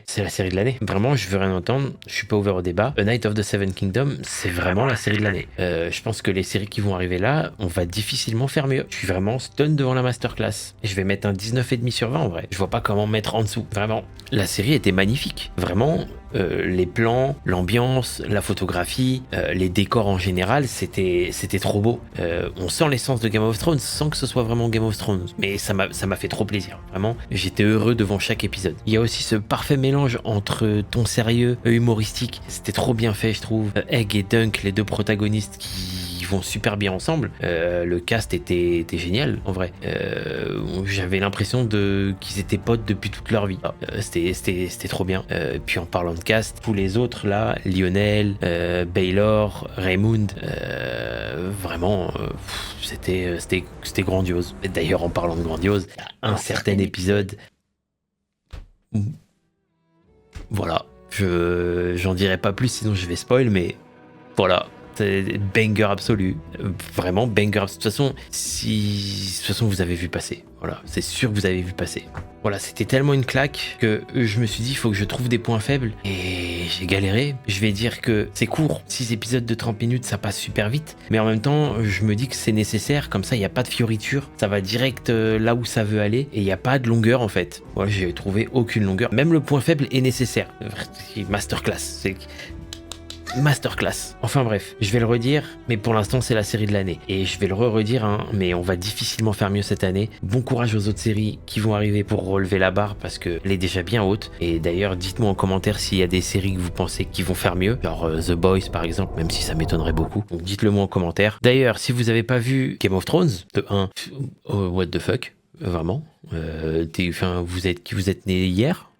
C'est la série de l'année. Vraiment, je veux rien entendre. Je suis pas ouvert au débat. A Night of the Seven Kingdoms, c'est vraiment la série de l'année. Je pense que les séries qui vont arriver là, on va difficilement faire mieux. Je suis vraiment stun devant la masterclass. Et je vais mettre un 19,5 sur 20 en vrai. Je vois pas comment mettre en dessous. Vraiment. La série était magnifique. Vraiment, les plans, l'ambiance, la photographie, les décors en général, c'était trop beau. On sent l'essence de Game of Thrones sans que ce soit vraiment Game of Thrones. Mais ça m'a fait trop plaisir. Vraiment, j'étais heureux devant chaque épisode. Il y a aussi ce parfait mélange entre ton sérieux et humoristique. C'était trop bien fait, je trouve. Egg et Dunk, les deux protagonistes qui vont super bien ensemble. Le cast était génial, en vrai. J'avais l'impression qu'ils étaient potes depuis toute leur vie. C'était trop bien. Puis en parlant de cast, tous les autres là, Lionel, Baylor, Raymond, vraiment, c'était grandiose. Et d'ailleurs, en parlant de grandiose, un certain épisode... Voilà, j'en dirai pas plus sinon je vais spoil, mais voilà, c'est banger absolu, vraiment banger. De toute façon, vous avez vu passer, voilà, c'est sûr que vous avez vu passer. Voilà, c'était tellement une claque que je me suis dit, il faut que je trouve des points faibles, et j'ai galéré. Je vais dire que c'est court, 6 épisodes de 30 minutes, ça passe super vite, mais en même temps, je me dis que c'est nécessaire, comme ça, il n'y a pas de fioriture, ça va direct là où ça veut aller, et il n'y a pas de longueur en fait. Voilà, j'ai trouvé aucune longueur, même le point faible est nécessaire. Masterclass, c'est... Masterclass. Enfin bref, je vais le redire, mais pour l'instant c'est la série de l'année. Et je vais le redire, hein, mais on va difficilement faire mieux cette année. Bon courage aux autres séries qui vont arriver pour relever la barre parce qu'elle est déjà bien haute. Et d'ailleurs, dites-moi en commentaire s'il y a des séries que vous pensez qui vont faire mieux. Genre The Boys par exemple, même si ça m'étonnerait beaucoup. Donc dites-le moi en commentaire. D'ailleurs, si vous avez pas vu Game of Thrones, de 1, what the fuck, vraiment. Vous êtes né hier?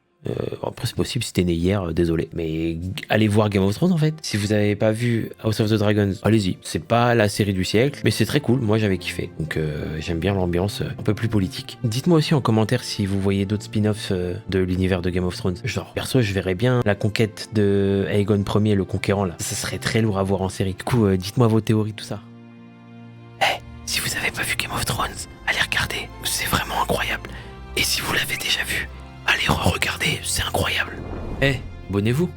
Après c'est possible si t'es né hier, désolé, mais allez voir Game of Thrones en fait. Si vous avez pas vu House of the Dragons, allez-y, c'est pas la série du siècle, mais c'est très cool, moi j'avais kiffé, donc j'aime bien l'ambiance un peu plus politique. Dites-moi aussi en commentaire si vous voyez d'autres spin-offs de l'univers de Game of Thrones. Genre perso je verrais bien la conquête de Aegon Ier, le conquérant là, ça serait très lourd à voir en série. Du coup dites-moi vos théories, tout ça. Si vous avez pas vu Game of Thrones, allez regarder, c'est vraiment incroyable. Et si vous l'avez déjà vu, allez re-regarder, c'est incroyable. Abonnez-vous.